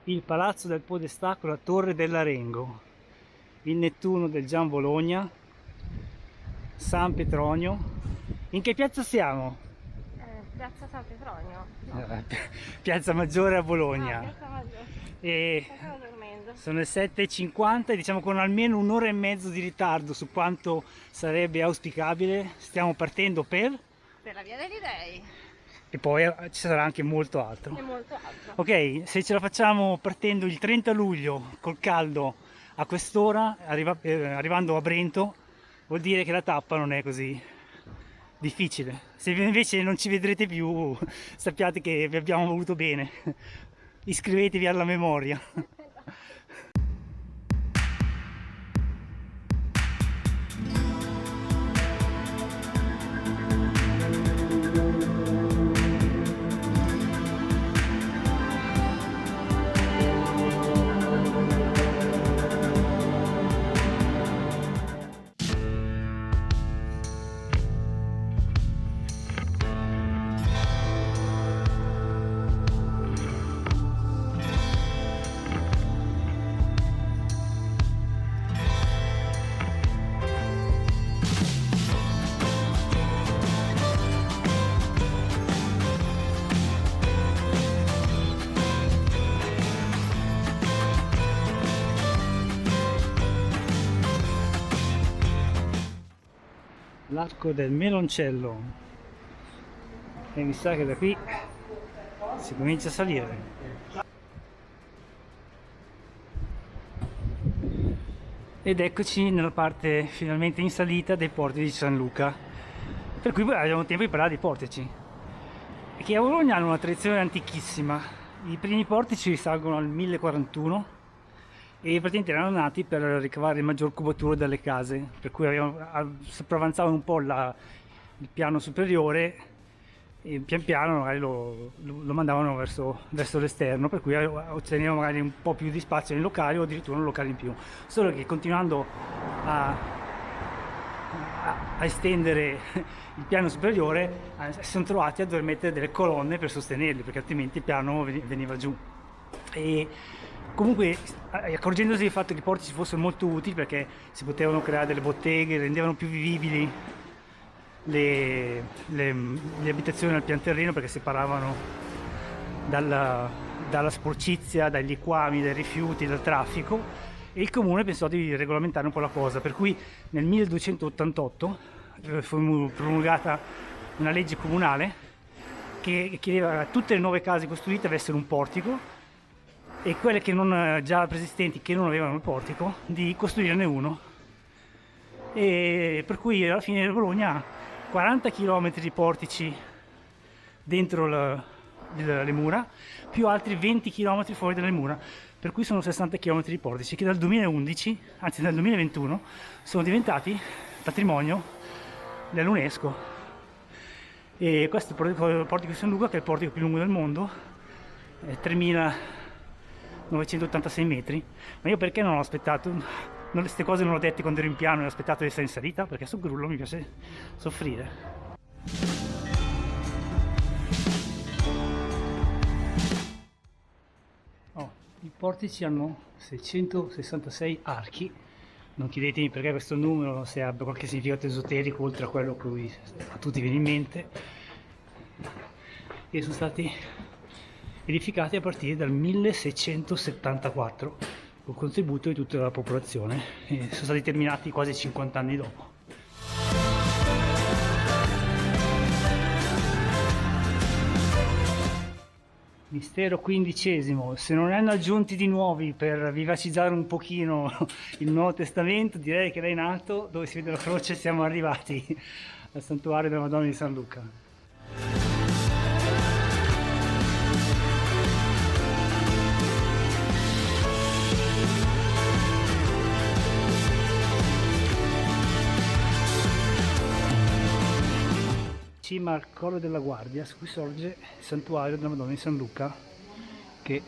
il Palazzo del Podestà con la Torre dell'Arengo, il Nettuno del Gian Bologna, San Petronio. In che piazza siamo? Piazza San Petronio. No. Eh, Piazza Maggiore a Ah, Bologna. Piazza Maggiore. E Stavo dormendo. sono le 7:50 e diciamo con almeno un'ora e mezzo di ritardo su quanto sarebbe auspicabile. Stiamo partendo Per la Via degli Dei e poi ci sarà anche molto altro. e molto altro. Ok, se ce la facciamo partendo il 30 luglio col caldo a quest'ora, arrivando a Brento, vuol dire che la tappa non è così difficile. Se invece non ci vedrete più, sappiate che vi abbiamo voluto bene. Iscrivetevi alla memoria. L'arco del Meloncello e mi sa che da qui si comincia a salire. Ed eccoci nella parte finalmente in salita dei porti di San Luca, per cui poi abbiamo tempo di parlare dei portici, che a Bologna hanno una tradizione antichissima. I primi portici risalgono al 1041 e praticamente erano nati per ricavare maggior cubatura dalle case, per cui sopravanzavano un po' il piano superiore e pian piano magari lo mandavano verso l'esterno, per cui ottenevano magari un po' più di spazio nei locali o addirittura un locale in più. Solo che continuando a estendere il piano superiore si sono trovati a dover mettere delle colonne per sostenerli, perché altrimenti il piano veniva giù. E comunque, accorgendosi del fatto che i portici fossero molto utili perché si potevano creare delle botteghe, rendevano più vivibili le abitazioni al pian terreno, perché separavano dalla sporcizia, dai liquami, dai rifiuti, dal traffico, e il comune pensò di regolamentare un po' la cosa, per cui nel 1288 fu promulgata una legge comunale che chiedeva a tutte le nuove case costruite avessero un portico, e quelle che non già preesistenti, che non avevano il portico, di costruirne uno. E per cui alla fine Bologna ha 40 km di portici dentro le mura, più altri 20 km fuori dalle mura, per cui sono 60 km di portici che dal 2011, anzi dal 2021, sono diventati patrimonio dell'UNESCO. E questo è il portico di San Luca, che è il portico più lungo del mondo, è 3.986 metri. Ma io perché non ho aspettato? Queste cose non le ho dette quando ero in piano e ho aspettato di essere in salita, perché sul grullo mi piace soffrire. I portici hanno 666 archi. Non chiedetemi perché questo numero, se abbia qualche significato esoterico oltre a quello che a tutti viene in mente, e sono stati edificati a partire dal 1674 con contributo di tutta la popolazione, e sono stati terminati quasi 50 anni dopo. Mistero XV, se non ne hanno aggiunti di nuovi per vivacizzare un pochino il Nuovo Testamento, direi che là in alto, dove si vede la croce, siamo arrivati al santuario della Madonna di San Luca. Cima al Colle della Guardia, su cui sorge il santuario della Madonna di San Luca, che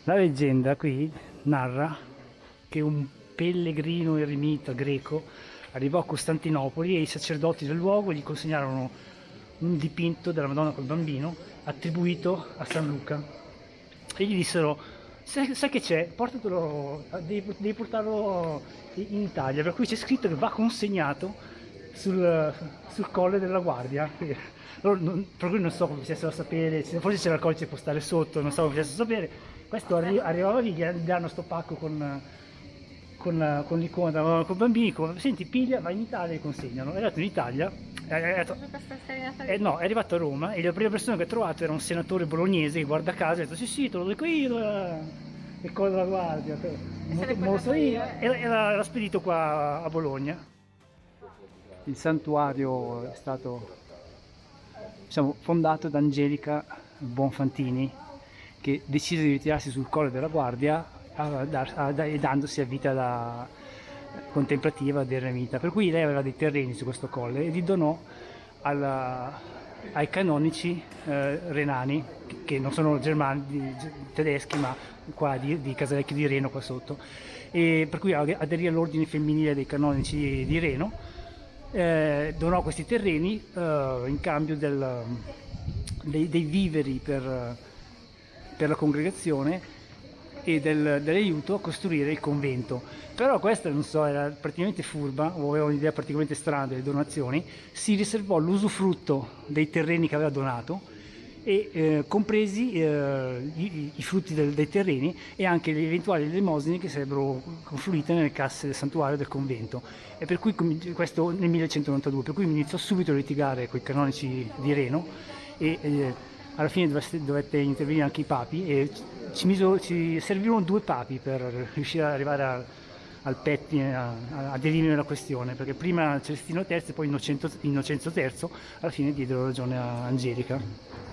la leggenda qui narra che un pellegrino eremita greco arrivò a Costantinopoli e i sacerdoti del luogo gli consegnarono un dipinto della Madonna col bambino attribuito a San Luca, e gli dissero: sai che c'è? Portatelo, devi portarlo in Italia, per cui c'è scritto che va consegnato sul colle della Guardia. Per cui non so come facessero a sapere, forse c'era il codice postale sotto, non so come facessero a sapere. Questo arrivava lì, gli danno sto pacco con l'icona, con i bambini, senti, piglia, vai in Italia e consegnano. È andato in Italia, no, è arrivato a Roma e la prima persona che ha trovato era un senatore bolognese che guarda caso e ha detto: sì, te lo dico io, il colle della Guardia, me lo so io, e l'ha spedito qua a Bologna. Il santuario è stato, diciamo, fondato da Angelica Bonfantini, che decise di ritirarsi sul Colle della Guardia dandosi a vita contemplativa ed eremita. Per cui lei aveva dei terreni su questo colle e li donò ai canonici renani, che non sono germani, tedeschi, ma qua di Casalecchio di Reno, qua sotto. E per cui aderì all'ordine femminile dei canonici di Reno. Donò questi terreni in cambio dei viveri per la congregazione e dell'aiuto a costruire il convento. Però questa, non so, era praticamente furba o aveva un'idea particolarmente strana delle donazioni. Si riservò l'usufrutto dei terreni che aveva donato, e compresi i frutti dei terreni e anche le eventuali elemosine che sarebbero confluite nelle casse del santuario del convento. E per cui questo nel 1192, per cui iniziò subito a litigare con i canonici di Reno e alla fine dovette intervenire anche i papi, e ci servirono 2 papi per riuscire ad arrivare al pettine, a dirimere la questione, perché prima Celestino III e poi Innocenzo III alla fine diedero ragione a Angelica.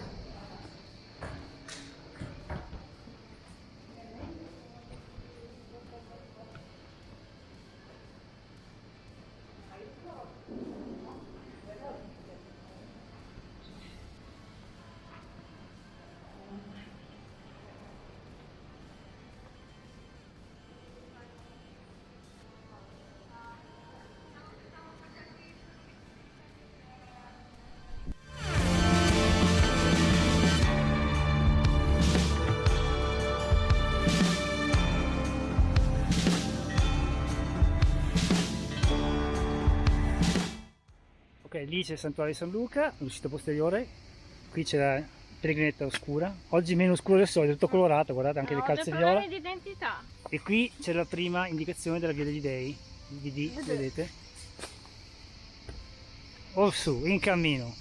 Ok, lì c'è il santuario di San Luca, l'uscita posteriore, qui c'è la pellegrinetta oscura, oggi meno scura del solito, tutto colorato, guardate anche le calze viola. Problemi di identità. E qui c'è la prima indicazione della Via degli Dei, il VD, vedete? O su, in cammino.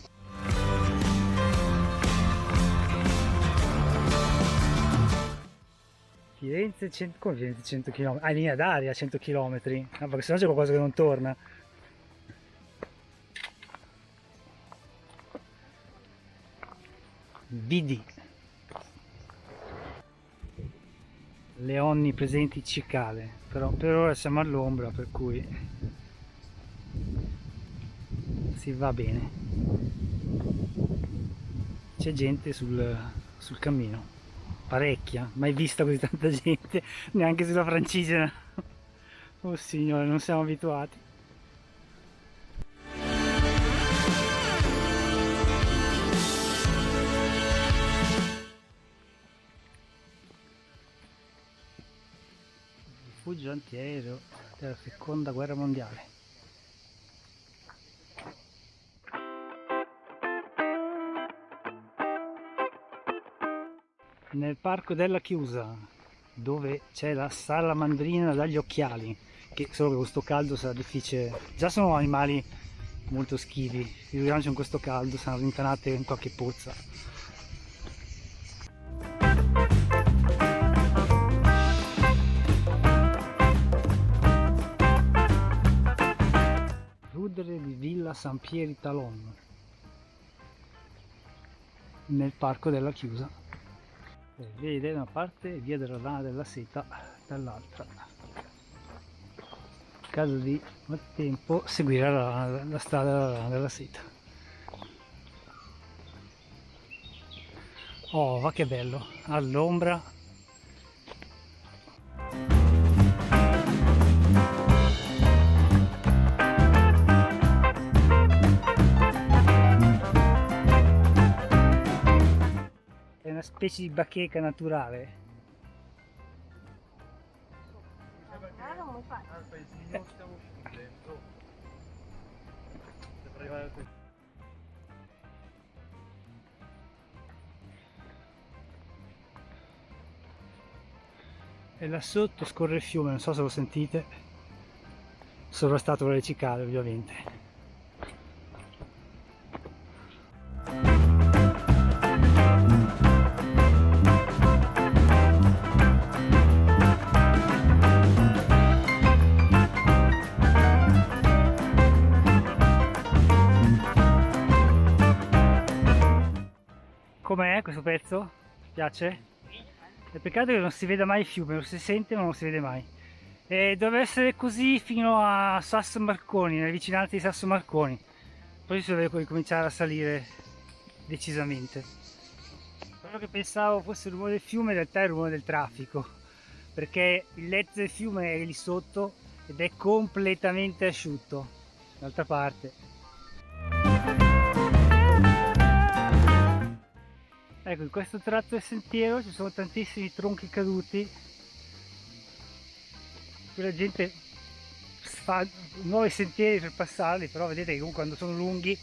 Firenze 100, come Firenze 100 km? Ah, linea d'aria 100 km, no, perché sennò c'è qualcosa che non torna. VD. Le onnipresenti cicale, però per ora siamo all'ombra, per cui si va bene. C'è gente sul cammino, parecchia, mai vista così tanta gente, neanche sulla Francigena. Oh signore, non siamo abituati. Rifugio antiaereo della seconda guerra mondiale. Nel parco della Chiusa, dove c'è la salamandrina dagli occhiali, che solo che con questo caldo sarà difficile. Già sono animali molto schivi, figuriamoci con questo caldo, saranno rintanate in qualche pozza. Rudere di Villa San Pieri Talon, nel parco della Chiusa. Vede da una parte via della Rana della Seta, dall'altra. In caso di maltempo seguire la strada della Rana della Seta. Oh, va che bello, all'ombra. È una specie di bacheca naturale. Ma non mi fai. Al paesino stiamo scendendo. Per arrivare al paesino. E là sotto scorre il fiume, non so se lo sentite, sovrastato dalle cicale ovviamente. Com'è questo pezzo? Ti piace? È peccato che non si veda mai il fiume, lo si sente ma non si vede mai. E dovrebbe essere così fino a Sasso Marconi, nelle vicinanze di Sasso Marconi. Poi si deve ricominciare a salire decisamente. Quello che pensavo fosse il rumore del fiume in realtà è il rumore del traffico, perché il letto del fiume è lì sotto ed è completamente asciutto. D'altra parte. Ecco, in questo tratto del sentiero ci sono tantissimi tronchi caduti. Qui la gente fa nuovi sentieri per passarli, però vedete che comunque quando sono lunghi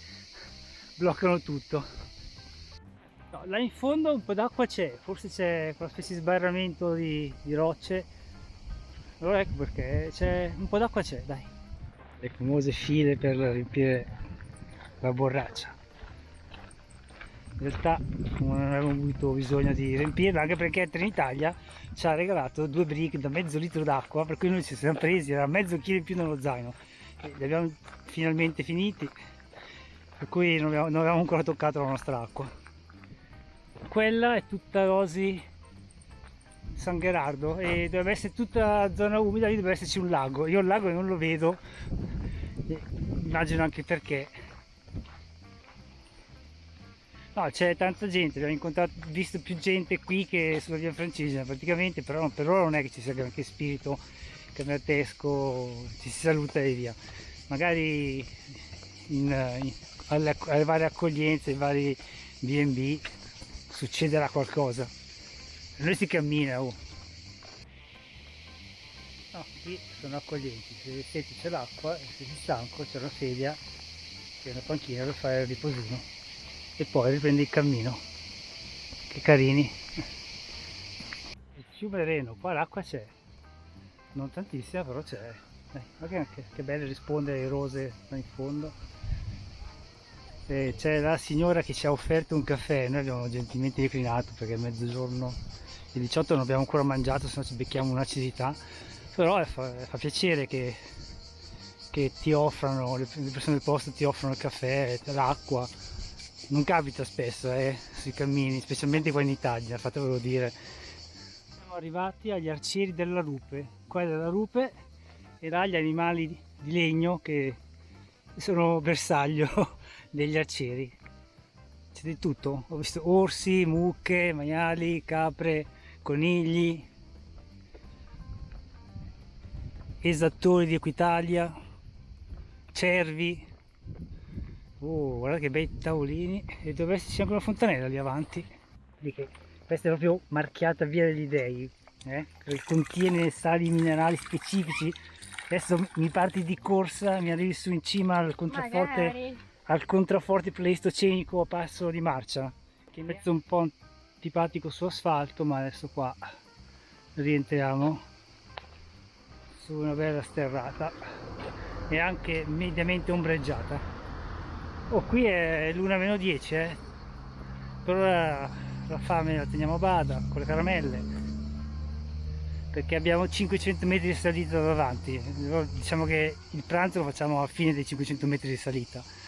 bloccano tutto. No, là in fondo un po' d'acqua c'è, forse c'è quella specie di sbarramento di rocce. Allora ecco perché c'è un po' d'acqua, c'è, dai. Le famose file per riempire la borraccia. In realtà non avevo avuto bisogno di riempirla, anche perché Trenitalia ci ha regalato 2 brick da mezzo litro d'acqua, per cui noi ci siamo presi, era mezzo chilo in più nello zaino e li abbiamo finalmente finiti, per cui non avevamo ancora toccato la nostra acqua. Quella è tutta Rosi San Gherardo e dovrebbe essere tutta zona umida, lì dovrebbe esserci un lago. Io il lago non lo vedo, immagino anche perché. No, c'è tanta gente, abbiamo visto più gente qui che sulla via Francigena praticamente, però per ora non è che ci sia granché spirito camertesco, ci si saluta e via. Magari alle varie accoglienze, ai vari B&B succederà qualcosa. Per noi si cammina, oh. No, qui sono accoglienti, se senti c'è l'acqua e se sei stanco c'è una sedia e una panchina per fare il riposino. E poi riprende il cammino. Che carini. Il fiume Reno, qua l'acqua c'è, non tantissima però c'è. Guarda che bello rispondere ai rose là in fondo. E c'è la signora che ci ha offerto un caffè, noi abbiamo gentilmente declinato perché è mezzogiorno, il 18 non abbiamo ancora mangiato, se no ci becchiamo un'acidità, però fa piacere che ti offrano, le persone del posto ti offrono il caffè, l'acqua. Non capita spesso sui cammini, specialmente qua in Italia, fatevelo dire. Siamo arrivati agli arcieri della rupe. Qua è della rupe e là gli animali di legno che sono bersaglio degli arcieri. C'è di tutto, ho visto orsi, mucche, maiali, capre, conigli, esattori di Equitalia, cervi. Oh, guarda che bei tavolini, e dovrebbe esserci anche una fontanella lì avanti. Questa è proprio marchiata via degli dei, che contiene sali minerali specifici. Adesso mi parti di corsa, mi arrivi su in cima al contrafforte pleistocenico a passo di marcia, che è mezzo un po' antipatico su asfalto, ma adesso qua rientriamo su una bella sterrata e anche mediamente ombreggiata. Oh, qui è l'1-10, per ora la fame la teniamo a bada con le caramelle, perché abbiamo 500 metri di salita davanti. Diciamo che il pranzo lo facciamo a fine dei 500 metri di salita.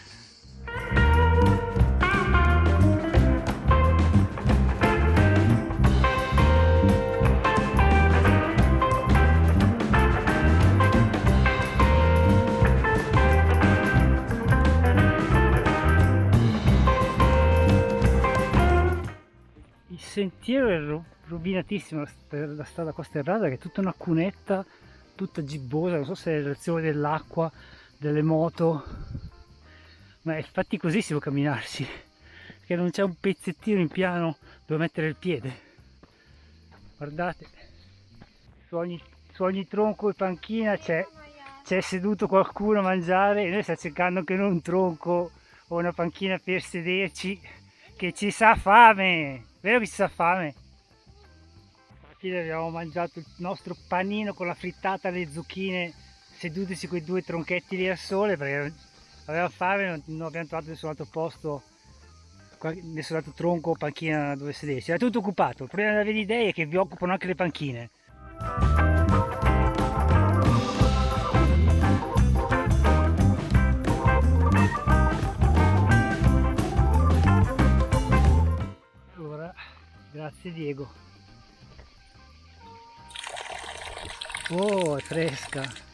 Il sentiero è rovinatissimo, la strada qua sterrata, che è tutta una cunetta, tutta gibbosa, non so se è l'azione dell'acqua, delle moto, ma infatti così si può camminarci, perché non c'è un pezzettino in piano dove mettere il piede. Guardate, su ogni tronco e panchina c'è seduto qualcuno a mangiare e noi stiamo cercando anche noi un tronco o una panchina per sederci, che ci sa fame, vero che ci sa fame? Alla fine abbiamo mangiato il nostro panino con la frittata, le zucchine, seduti su quei due tronchetti lì al sole, perché avevamo fame, non abbiamo trovato nessun altro posto, nessun altro tronco o panchina dove sederci, era tutto occupato. Il problema della Via Dei è che vi occupano anche le panchine. Allora, grazie Diego. Oh, è fresca.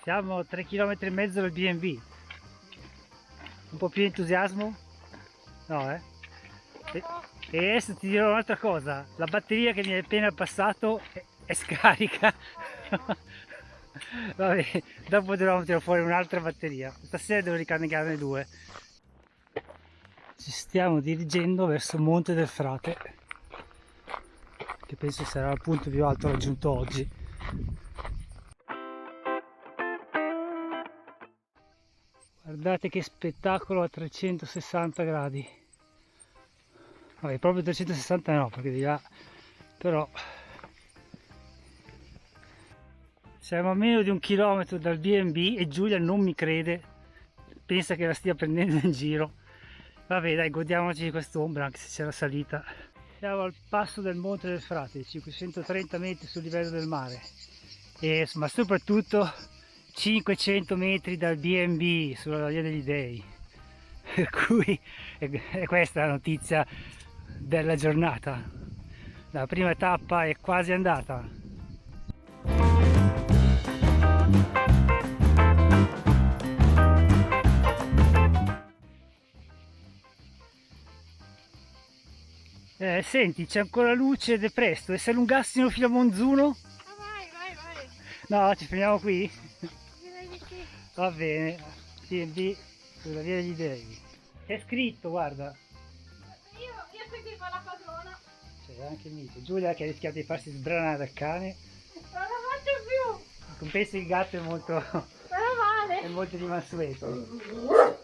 Siamo a 3,5 km dal B&B. Un po' più di entusiasmo? No, eh? E adesso ti dirò un'altra cosa. La batteria che mi hai appena passato è scarica. Vabbè, dopo dovremo tirare fuori un'altra batteria. Stasera devo ricaricarne due. Ci stiamo dirigendo verso Monte del Frate, che penso sarà il punto più alto raggiunto oggi. Guardate che spettacolo a 360 gradi. Vabbè, proprio 360 no, perché di là, però siamo a meno di 1 chilometro dal B&B e Giulia non mi crede, pensa che la stia prendendo in giro. Vabbè dai, godiamoci di quest'ombra anche se c'è la salita. Siamo al passo del Monte del Frate, 530 metri sul livello del mare, ma soprattutto 500 metri dal B&B sulla Via degli Dei. Per cui è questa la notizia della giornata. La prima tappa è quasi andata. Senti, c'è ancora luce ed è presto, e se allungassimo fino a Monzuno? Vai. No, ci fermiamo qui? Direi di sì. Va bene, B&B sulla Via degli Dei. È scritto, guarda. Io seguivo la padrona. C'è anche il mito. Giulia che ha rischiato di farsi sbranare dal cane. Non la faccio più. Compensa il gatto è molto, Meno male. è molto di mansueto.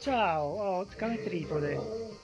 Ciao, oh, cane tripode.